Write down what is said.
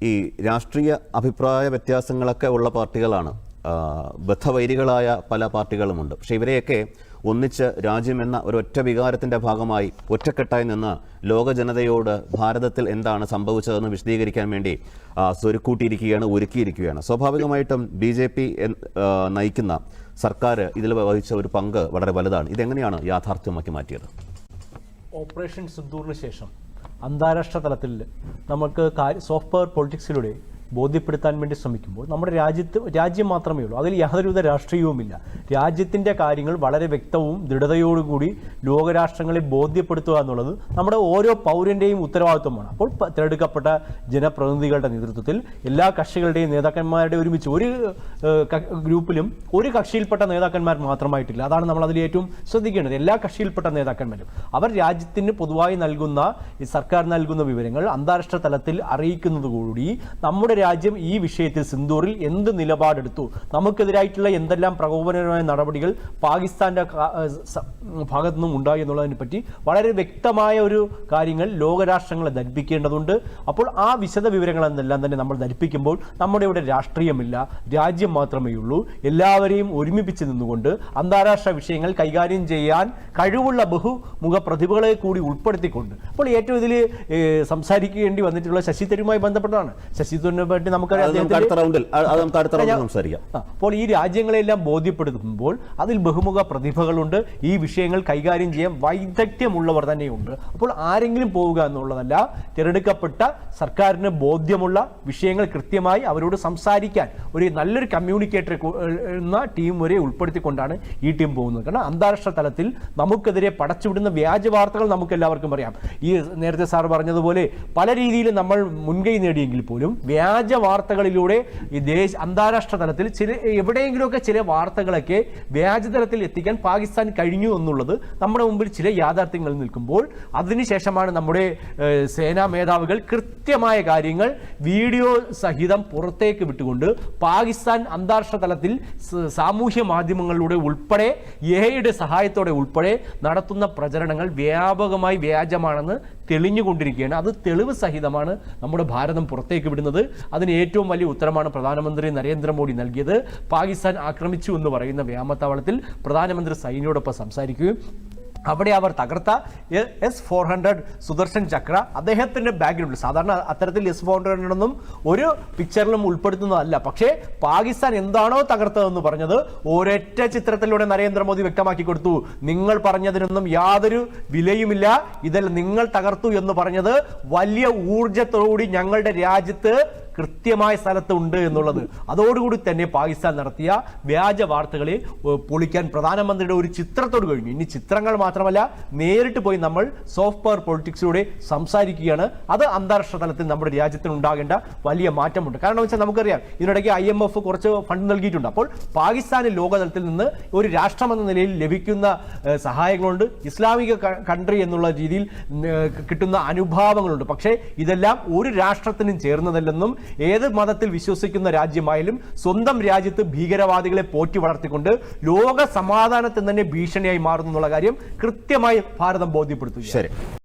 ഈ രാഷ്ട്രീയ അഭിപ്രായ വ്യത്യാസങ്ങളൊക്കെ ഉള്ള പാർട്ടികളാണ്, ബദ്ധവൈരികളായ പല പാർട്ടികളുമുണ്ട്. പക്ഷേ ഇവരെയൊക്കെ ഒന്നിച്ച് രാജ്യമെന്ന ഒരൊറ്റ വികാരത്തിൻ്റെ ഭാഗമായി ഒറ്റക്കെട്ടായി നിന്ന് ലോക ജനതയോട് ഭാരതത്തിൽ എന്താണ് സംഭവിച്ചതെന്ന് വിശദീകരിക്കാൻ വേണ്ടി സ്വരുക്കൂട്ടിയിരിക്കുകയാണ്, ഒരുക്കിയിരിക്കുകയാണ്. സ്വാഭാവികമായിട്ടും BJP നയിക്കുന്ന സർക്കാർ ഇതിൽ വഹിച്ച ഒരു പങ്ക് വളരെ വലുതാണ്. ഇതെങ്ങനെയാണ് യാഥാർത്ഥ്യമാക്കി മാറ്റിയത്? ഓപ്പറേഷൻ സിന്ദൂറിന് ശേഷം അന്താരാഷ്ട്ര തലത്തിൽ നമുക്ക് സോഫ്റ്റ് പവർ പൊളിറ്റിക്സിലൂടെ ബോധ്യപ്പെടുത്താൻ വേണ്ടി ശ്രമിക്കുമ്പോൾ നമ്മുടെ രാജ്യം മാത്രമേ ഉള്ളൂ, അതിൽ യാതൊരുവിധ രാഷ്ട്രീയവുമില്ല. രാജ്യത്തിൻ്റെ കാര്യങ്ങൾ വളരെ വ്യക്തവും ദൃഢതയോടുകൂടി ലോകരാഷ്ട്രങ്ങളെ ബോധ്യപ്പെടുത്തുക എന്നുള്ളത് നമ്മുടെ ഓരോ പൗരൻ്റെയും ഉത്തരവാദിത്വമാണ്. അപ്പോൾ തിരഞ്ഞെടുക്കപ്പെട്ട ജനപ്രതിനിധികളുടെ നേതൃത്വത്തിൽ എല്ലാ കക്ഷികളുടെയും നേതാക്കന്മാരുടെ ഒരുമിച്ച് ഒരു ഗ്രൂപ്പിലും ഒരു കക്ഷിയിൽപ്പെട്ട നേതാക്കന്മാർ മാത്രമായിട്ടില്ല. അതാണ് നമ്മൾ അതിൽ ഏറ്റവും ശ്രദ്ധിക്കേണ്ടത്. എല്ലാ കക്ഷിയിൽപ്പെട്ട നേതാക്കന്മാരും അവർ രാജ്യത്തിന് പൊതുവായി നൽകുന്ന ഈ സർക്കാർ നൽകുന്ന വിവരങ്ങൾ അന്താരാഷ്ട്ര തലത്തിൽ അറിയിക്കുന്നതുകൂടി നമ്മുടെ രാജ്യം ഈ വിഷയത്തിൽ സിന്ദൂറിൽ എന്ത് നിലപാടെടുത്തു, നമുക്കെതിരായിട്ടുള്ള എന്തെല്ലാം പ്രകോപനപരമായ നടപടികൾ പാകിസ്ഥാന്റെ ഭാഗത്തു നിന്നും ഉണ്ടായി എന്നുള്ളതിനെ പറ്റി വളരെ വ്യക്തമായ ഒരു കാര്യങ്ങൾ ലോകരാഷ്ട്രങ്ങളെ ധരിപ്പിക്കേണ്ടതുണ്ട്. അപ്പോൾ ആ വിശദ വിവരങ്ങളെന്നെല്ലാം തന്നെ നമ്മൾ ധരിപ്പിക്കുമ്പോൾ നമ്മുടെ ഇവിടെ രാഷ്ട്രീയമില്ല, രാജ്യം മാത്രമേ ഉള്ളൂ. എല്ലാവരെയും ഒരുമിപ്പിച്ച് നിന്നുകൊണ്ട് അന്താരാഷ്ട്ര വിഷയങ്ങൾ കൈകാര്യം ചെയ്യാൻ കഴിവുള്ള ബഹുമുഖ പ്രതിഭകളെ കൂടി ഉൾപ്പെടുത്തിക്കൊണ്ട് അപ്പോൾ ഏറ്റവും ഇതിൽ സംസാരിക്കേണ്ടി വന്നിട്ടുള്ള ശശി തരൂരുമായി ബന്ധപ്പെട്ടതാണ്. ശശി തരൂരിനെ പറ്റി നമുക്കറിയാം. അപ്പോൾ ഈ രാജ്യങ്ങളെല്ലാം ബോധ്യപ്പെടുത്തുമ്പോൾ അതിൽ ബഹുമുഖ പ്രതിഭകളുണ്ട്, ഈ വിഷയങ്ങൾ കൈകാര്യം ചെയ്യാൻ വൈദഗ്ധ്യമുള്ളവർ തന്നെയുണ്ട്. അപ്പോൾ ആരെങ്കിലും പോവുക എന്നുള്ളതല്ല, തിരഞ്ഞെടുക്കപ്പെട്ട സർക്കാരിന് ബോധ്യമുള്ള വിഷയങ്ങൾ കൃത്യമായി അവരോട് സംസാരിക്കാൻ ഒരു നല്ലൊരു കമ്മ്യൂണിക്കേറ്റർ എന്ന ടീം വരെ ഉൾപ്പെടുത്തിക്കൊണ്ടാണ് ഈ ടീം പോകുന്നത്. കാരണം അന്താരാഷ്ട്ര തലത്തിൽ നമുക്കെതിരെ പടച്ചുവിടുന്ന വ്യാജ വാർത്തകൾ നമുക്ക് എല്ലാവർക്കും അറിയാം. ഈ നേരത്തെ സാർ പറഞ്ഞതുപോലെ പല രീതിയിലും നമ്മൾ മുൻകൈ നേടിയെങ്കിൽ പോലും വ്യാജ വാർത്തകളിലൂടെ ഈ അന്താരാഷ്ട്ര തലത്തിൽ എവിടെയെങ്കിലുമൊക്കെ ചില വാർത്തകളൊക്കെ വ്യാജതലത്തിൽ എത്തിക്കാൻ പാകിസ്ഥാൻ കഴിഞ്ഞു എന്നുള്ളത് നമ്മുടെ മുമ്പിൽ ചില യാഥാർത്ഥ്യങ്ങൾ നിൽക്കുമ്പോൾ അതിനുശേഷമാണ് നമ്മുടെ സേനാ മേധാവികൾ കൃത്യമായ കാര്യങ്ങൾ വീഡിയോ സഹിതം പുറത്തേക്ക് വിട്ടുകൊണ്ട് പാകിസ്ഥാൻ അന്താരാഷ്ട്ര തലത്തിൽ സാമൂഹ്യ മാധ്യമങ്ങളിലൂടെ ഉൾപ്പെടെ AI സഹായത്തോടെ ഉൾപ്പെടെ നടത്തുന്ന പ്രചരണങ്ങൾ വ്യാപകമായി വ്യാജമാണെന്ന് തെളിഞ്ഞുകൊണ്ടിരിക്കുകയാണ്. അത് തെളിവ് സഹിതമാണ് നമ്മുടെ ഭാരതം പുറത്തേക്ക് വിടുന്നത്. അതിന് ഏറ്റവും വലിയ ഉത്തരമാണ് പ്രധാനമന്ത്രി നരേന്ദ്രമോദി നൽകിയത്. പാകിസ്ഥാൻ ആക്രമിച്ചു എന്ന് പറയുന്ന വ്യോമത്താവളത്തിൽ പ്രധാനമന്ത്രി സൈന്യയോടൊപ്പം സംസാരിക്കുകയും അവിടെ അവർ തകർത്ത S-400 സുദർശൻ ചക്ര അദ്ദേഹത്തിൻ്റെ ബാക്ക്ഗ്രൗണ്ട് സാധാരണ അത്തരത്തിൽ S-400 ഒന്നും ഒരു പിക്ചറിലും ഉൾപ്പെടുത്തുന്നതല്ല. പക്ഷേ പാകിസ്ഥാൻ എന്താണോ തകർത്തതെന്ന് പറഞ്ഞത് ഒരൊറ്റ ചിത്രത്തിലൂടെ നരേന്ദ്രമോദി വ്യക്തമാക്കി കൊടുത്തു. നിങ്ങൾ പറഞ്ഞതിനൊന്നും യാതൊരു വിലയുമില്ല, ഇതെല്ലാം നിങ്ങൾ തകർത്തു എന്ന് പറഞ്ഞത് വലിയ ഊർജത്തോടുകൂടി ഞങ്ങളുടെ രാജ്യത്ത് കൃത്യമായ സ്ഥലത്ത് ഉണ്ട് എന്നുള്ളത്. അതോടുകൂടി തന്നെ പാകിസ്ഥാൻ നടത്തിയ വ്യാജ വാർത്തകളെ പൊളിക്കാൻ പ്രധാനമന്ത്രിയുടെ ഒരു ചിത്രത്തോട് കഴിഞ്ഞു. ഇനി ചിത്രങ്ങൾ മാത്രമല്ല, നേരിട്ട് പോയി നമ്മൾ സോഫ്റ്റ് പവർ പൊളിറ്റിക്സിലൂടെ സംസാരിക്കുകയാണ്. അത് അന്താരാഷ്ട്ര തലത്തിൽ നമ്മുടെ രാജ്യത്തിന് ഉണ്ടാകേണ്ട വലിയ മാറ്റമുണ്ട്. കാരണം വെച്ചാൽ നമുക്കറിയാം ഇതിനിടയ്ക്ക് IMF കുറച്ച് ഫണ്ട് നൽകിയിട്ടുണ്ട്. അപ്പോൾ പാകിസ്ഥാന് ലോകതലത്തിൽ നിന്ന് ഒരു രാഷ്ട്രമെന്ന നിലയിൽ ലഭിക്കുന്ന സഹായങ്ങളുണ്ട്, ഇസ്ലാമിക കൺട്രി എന്നുള്ള രീതിയിൽ കിട്ടുന്ന അനുഭാവങ്ങളുണ്ട്. പക്ഷേ ഇതെല്ലാം ഒരു രാഷ്ട്രത്തിനും ചേർന്നതല്ലെന്നും ഏത് മതത്തിൽ വിശ്വസിക്കുന്ന രാജ്യമായാലും സ്വന്തം രാജ്യത്ത് ഭീകരവാദികളെ പോറ്റി വളർത്തിക്കൊണ്ട് ലോക സമാധാനത്തിന് തന്നെ ഭീഷണിയായി മാറുന്നു എന്നുള്ള കാര്യം കൃത്യമായി ഭാരതം ബോധ്യപ്പെടുത്തുക. ശരി.